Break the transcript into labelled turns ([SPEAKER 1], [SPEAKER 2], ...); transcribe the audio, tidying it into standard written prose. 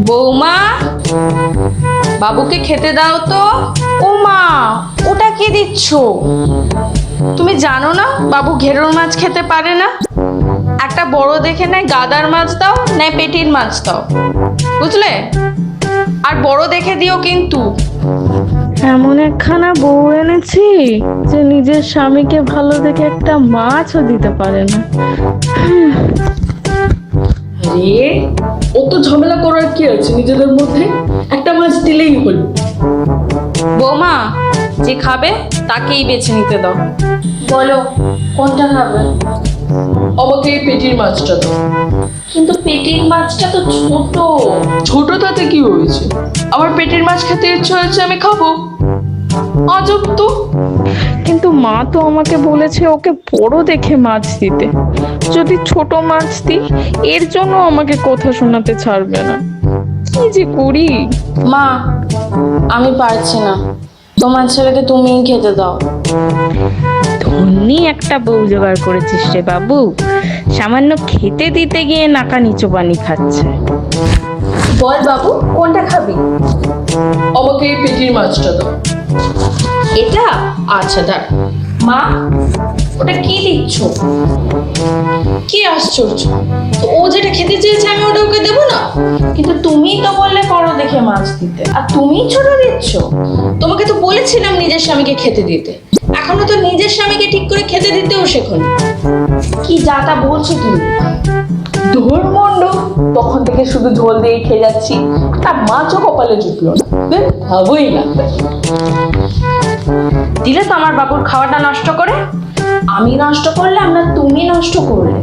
[SPEAKER 1] বৌমা, বাবুকে খেতে দাও তো। ও মা, ওটা কি দিচ্ছ? তুমি জানো না বাবু ঘেরোর মাছ খেতে পারে না? একটা বড় দেখে নেয় গাদার মাছ দাও, নেয় পেটির মাছ দাও, বুঝলে? আর বড় দেখে দিও কিন্তু।
[SPEAKER 2] এমন একখানা বউ এনেছি যে নিজের স্বামীকে ভালো দেখে একটা মাছও দিতে পারে না।
[SPEAKER 3] আরে অত ঝামেলা করার কি আছে নিজেদের মধ্যে? একটা মাছ দিলেই হলো।
[SPEAKER 1] বৌমা, যে খাবে তাকেই বেছে নিতে দাও।
[SPEAKER 4] বলো কোনটা খাবে?
[SPEAKER 3] আমাকে এই পেটির মাছটা দাও।
[SPEAKER 4] কিন্তু পেটির মাছটা তো ছোট।
[SPEAKER 3] ছোট তাতে কি হয়েছে? আমার পেটির মাছ খেতে ইচ্ছে হয়েছে, আমি খাবো। আজব তো।
[SPEAKER 2] কিন্তু মা তো আমাকে বলেছে ওকে বড় দেখে মাছ দিতে। যদি ছোট মাছ দিই এর জন্য আমাকে কথা শোনাতে ছাড়বে না। কি যে করি।
[SPEAKER 1] মা, আমি পারছি না, তোমার ছেলেকে তুমিই খেতে দাও।
[SPEAKER 2] ধন্যি একটা বউ জোগাড় করেছিস রে বাবু, সামান্য খেতে দিতে গিয়ে নাকা নিচু পানি খাচ্ছে।
[SPEAKER 4] বল বাবু কোনটা খাবি?
[SPEAKER 3] আমাকে এই পেটির মাছটা দাও।
[SPEAKER 4] এটা? আচ্ছা দাঁড়। মা, ওটা কি দিচ্ছ?
[SPEAKER 3] কি আশ্চর্য! তো ও যেটা খেতে চেয়েছে আমি ওটা ওকে দেবো না?
[SPEAKER 1] কিন্তু তুমিই তো বললে বড় দেখে মাছ দিতে, আর তুমিই ছোট দিচ্ছ।
[SPEAKER 3] তোমাকে তো বলেছিলাম নিজের স্বামীকে খেতে দিতে। এখনো তো নিজের স্বামীকে ঠিক করে খেতে দিতেও শেখনি।
[SPEAKER 1] কি যা তা বলছো তুমি?
[SPEAKER 3] ধর্মণ্ড, তখন থেকে শুধু ঝোল দিয়ে খেয়ে যাচ্ছি, একটা মাছও কপালে জুটলো না। ভাবই না।
[SPEAKER 1] দিলে তো আমার বাবুর খাওয়াটা নষ্ট করে। আমি নষ্ট করলাম না তুমি নষ্ট করলে?